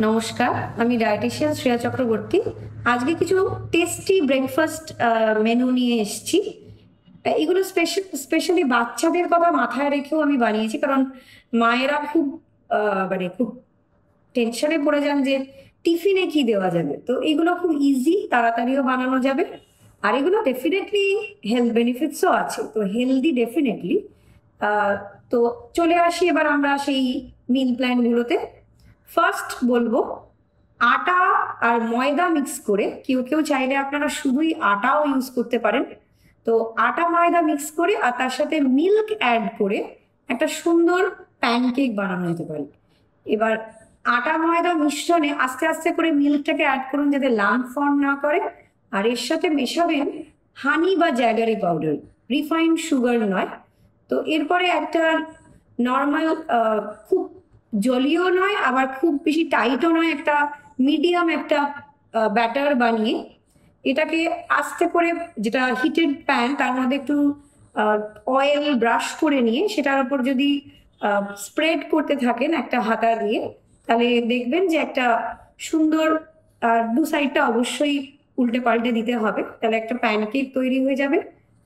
নমস্কার, আমি ডায়েটিশিয়ান শ্রেয়া চক্রবর্তী। আজকে কিছু টেস্টি ব্রেকফাস্ট মেনু নিয়ে এসেছি। এগুলো স্পেশালি বাচ্চাদের কথা মাথায় রেখেও আমি বানিয়েছি, কারণ মায়েরা খুব মানে খুব টেনশনে পড়ে যান যে টিফিনে কি দেওয়া যাবে। তো এগুলো খুব ইজি, তাড়াতাড়িও বানানো যাবে। আর এগুলো ডেফিনেটলি হেলথ বেনিফিটসও আছে, তো হেলদি ডেফিনেটলি। তো চলে আসি এবার আমরা সেই মিল প্ল্যানগুলোতে। ফার্স্ট বলবো, আটা আর ময়দা মিক্স করে, কেউ কেউ চাইলে আপনারা শুধুই আটাও ইউজ করতে পারেন। তো আটা ময়দা মিক্স করে আর তার সাথে মিল্ক অ্যাড করে একটা সুন্দর প্যানকেক বানানো যেতে পারে। এবার আটা ময়দা মিশ্রণে আস্তে আস্তে করে মিল্কটাকে অ্যাড করুন যাতে লাম্প ফর্ম না করে। আর এর সাথে মেশাবেন হানি বা জ্যাগারি পাউডার, রিফাইন্ড সুগার নয়। তো এরপরে একটা নর্মাল, খুব জলীয় নয় আবার খুব বেশি টাইটও নয়, একটা মিডিয়াম একটা ব্যাটার বানিয়ে এটাকে আস্তে করে, যেটা হিটেড প্যান তার মধ্যে একটু অয়েল ব্রাশ করে নিয়ে সেটার উপর যদি স্প্রেড করতে থাকেন একটা হাতা দিয়ে, তাহলে দেখবেন যে একটা সুন্দর, দু সাইডটা অবশ্যই উল্টে পাল্টে দিতে হবে, তাহলে একটা প্যানকেক তৈরি হয়ে যাবে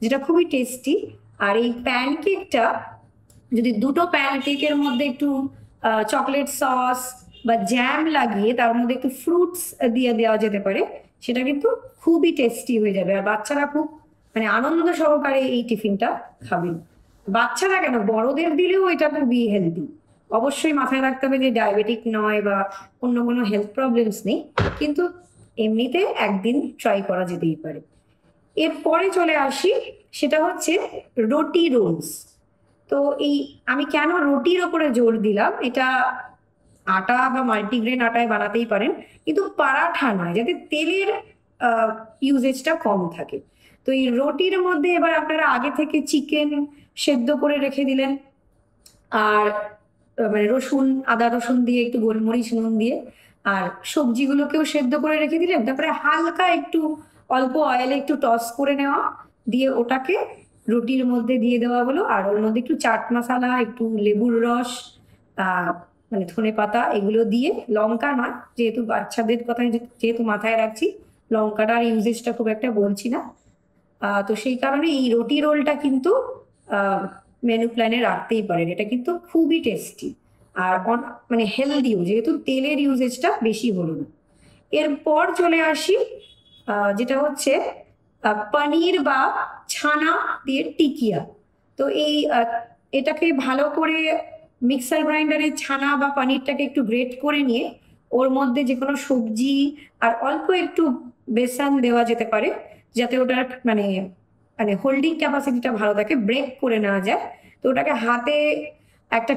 যেটা খুবই টেস্টি। আর এই প্যানকেকটা যদি দুটো প্যানকেকের মধ্যে একটু চকলেট সস বা জ্যাম লাগিয়ে তার মধ্যে একটু ফ্রুটস দিয়ে দেওয়া যেতে পারে, সেটা কিন্তু খুবই টেস্টি হয়ে যাবে। আর বাচ্চারা খুব মানে আনন্দ সহকারে এই টিফিনটা খাবেন। বাচ্চারা কেন, বড়দের দিলেও এটা খুবই হেলদি। অবশ্যই মাথায় রাখতে হবে যে ডায়াবেটিক নয় বা অন্য কোনো হেলথ প্রবলেমস নেই, কিন্তু এমনিতে একদিন ট্রাই করা যেতেই পারে। এরপরে চলে আসি, সেটা হচ্ছে রুটি রোলস। তো এই আমি কেন রুটির ওপরে জোর দিলাম, এটা আটা বা মাল্টিগ্রেন আটায় বানাতেই পারেন, কিন্তু পারাঠা নয়, যাতে তেলের ইউজেজটা কম থাকে। তো এই রুটির মধ্যে এবার আপনারা আগে থেকে চিকেন সেদ্ধ করে রেখে দিলেন, আর মানে রসুন, আদা রসুন দিয়ে একটু গোলমরিচ নুন দিয়ে, আর সবজিগুলোকেও সেদ্ধ করে রেখে দিলেন। তারপরে হালকা একটু অল্প অয়েলে একটু টস করে নেওয়া, দিয়ে ওটাকে রুটির মধ্যে দিয়ে দেওয়া হলো। আর ওর মধ্যে একটু চাট মশলা, একটু লেবুর রস, মানে ধনে পাতা, এগুলো দিয়ে, লঙ্কা নয়, যেহেতু বাচ্চাদের কথা যেহেতু মাথায় রাখছি, লঙ্কাটার ইউজেসটা খুব একটা বলছি না। তো সেই কারণে এই রুটি রোলটা কিন্তু মেনু প্ল্যানে রাখতেই পারেন, এটা কিন্তু খুবই টেস্টি। আর মানে হেলদিও, যেহেতু তেলের ইউজেজটা বেশি হলো না। এরপর চলে আসি, যেটা হচ্ছে পনির বা ছানা দিয়ে টিকিয়া। তো এই এটাকে ভালো করে মিক্সার গ্রাইন্ডারে ছানা বা পনিরটাকে একটু গ্রেট করে নিয়ে ওর মধ্যে যে কোনো সবজি আর অল্প একটু বেসন দেওয়া যেতে পারে, যাতে ওটার মানে মানে হোল্ডিং ক্যাপাসিটিটা ভালো থাকে, ব্রেক করে নেওয়া যায়। তো ওটাকে হাতে একটা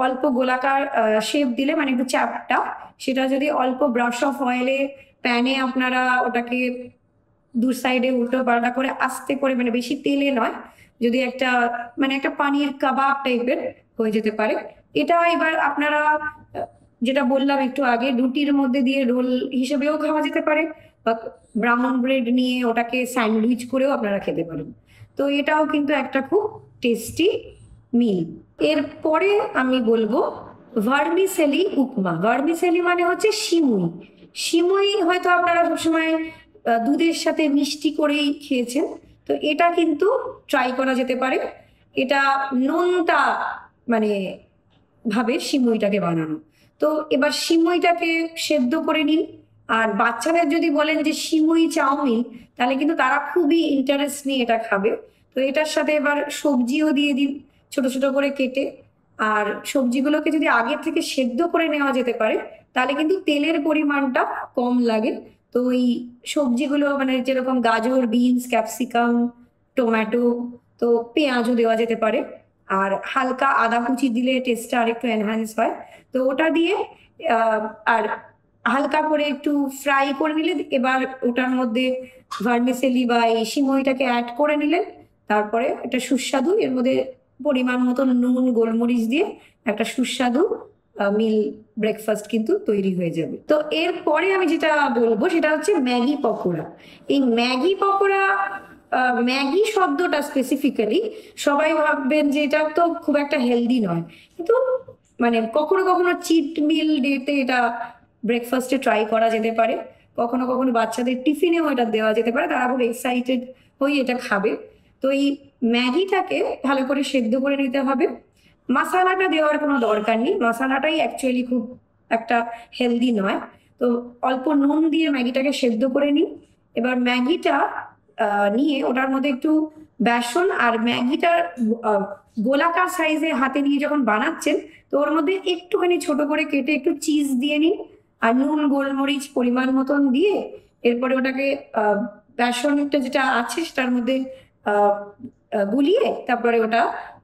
অল্প গোলাকার শেপ দিলে, মানে একটু চ্যাপটা, সেটা যদি অল্প ব্রাশ অফ অয়েলে প্যানে আপনারা ওটাকে দু সাইডে উল্টো পাল্টা করে আস্তে করে, মানে বেশি তেলে নয়, যদি একটা মানে একটা পানির কাবাব টাইপের হয়ে যেতে পারে। এটা এবার আপনারা যেটা বললাম একটু আগে, রুটির মধ্যে দিয়ে রোল হিসেবেও খাওয়া যেতে পারে, বা ব্রাউন ব্রেড নিয়ে ওটাকে স্যান্ডউইচ করেও আপনারা খেতে পারেন। তো এটাও কিন্তু একটা খুব টেস্টি মিল। এরপরে আমি বলবো ভার্মিসেলি উপমা। ভার্মিসেলি মানে হচ্ছে সিমুই। সিমুই হয়তো আপনারা সবসময় দুধের সাথে মিষ্টি করেই খেয়েছেন, তো এটা কিন্তু ট্রাই করা যেতে পারে। এটা নোনতা মানে ভাবে সিমুইটাকে বানানো। তো এবার সিমুইটাকে সেদ্ধ করে নিন। আর বাচ্চাদের যদি বলেন যে সিমুই চাউমিন, তাহলে কিন্তু তারা খুবই ইন্টারেস্ট নিয়ে এটা খাবে। তো এটার সাথে এবার সবজিও দিয়ে দিন ছোট ছোট করে কেটে। আর সবজিগুলোকে যদি আগে থেকে সেদ্ধ করে নেওয়া যেতে পারে, তাহলে কিন্তু তেলের পরিমাণটা কম লাগে। তো ওই সবজিগুলো মানে যেরকম গাজর, বিনস, ক্যাপসিকাম, টমেটো, তো পেঁয়াজও দেওয়া যেতে পারে। আর হালকা আদা কুচি দিলে টেস্টটা আরেকটু এনহ্যান্স হয়। তো ওটা দিয়ে আর হালকা করে একটু ফ্রাই করে নিলে, এবার ওটার মধ্যে ভার্মিসেলি বা এই সিমইটাকে অ্যাড করে নিলেন। তারপরে এটা সুস্বাদু, এর মধ্যে পরিমাণ মতো নুন, গোলমরিচ দিয়ে একটা সুস্বাদু মিল ব্রেকফাস্ট কিন্তু তৈরি হয়ে যাবে। তো এরপরে আমি যেটা বলবো সেটা হচ্ছে ম্যাগি পকোড়া। এই ম্যাগি পকোড়া, ম্যাগি শব্দটা স্পেসিফিক্যালি সবাই ভাববেন যে এটা তো খুব একটা হেলদি নয়, কিন্তু মানে কখনো কখনো চিট মিল ডেতে এটা ব্রেকফাস্টে ট্রাই করা যেতে পারে, কখনো কখনো বাচ্চাদের টিফিনেও এটা দেওয়া যেতে পারে, তারা খুব এক্সাইটেড হয়ে এটা খাবে। তো এই ম্যাগিটাকে ভালো করে সেদ্ধ করে নিতে হবে। মশালাটা দেওয়ার কোনো দরকার নেই, মশালাটাই অ্যাকচুয়ালি খুব একটা হেলদি নয়। তো অল্প নুন দিয়ে ম্যাগিটাকে সেদ্ধ করে নিই। এবার ম্যাগিটা নিয়ে ওটার মধ্যে একটু বেসন আর ম্যাগিটার আহ, গোলাকার সাইজে হাতে নিয়ে যখন বানাচ্ছেন, তো ওর মধ্যে একটুখানি ছোট করে কেটে একটু চিজ দিয়ে নিন, আর নুন গোলমরিচ পরিমাণ মতন দিয়ে এরপরে ওটাকে বেসনটা যেটা আছে সেটার মধ্যে আহ, গুলিয়ে তারপরে ওটা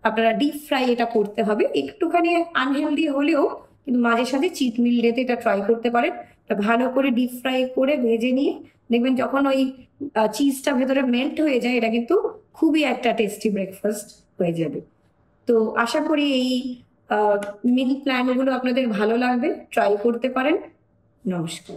আপনারা ডিপ ফ্রাই এটা করতে হবে। একটুখানি আনহেলদি হলেও কিন্তু মাঝে সাঝে চিট মিল ডেতে এটা ট্রাই করতে পারেন। এটা ভালো করে ডিপ ফ্রাই করে ভেজে নিয়ে দেখবেন যখন ওই চিজটা ভেতরে মেল্ট হয়ে যায়, এটা কিন্তু খুবই একটা টেস্টি ব্রেকফাস্ট হয়ে যাবে। তো আশা করি এই মিল প্ল্যানগুলো আপনাদের ভালো লাগবে, ট্রাই করতে পারেন। নমস্কার।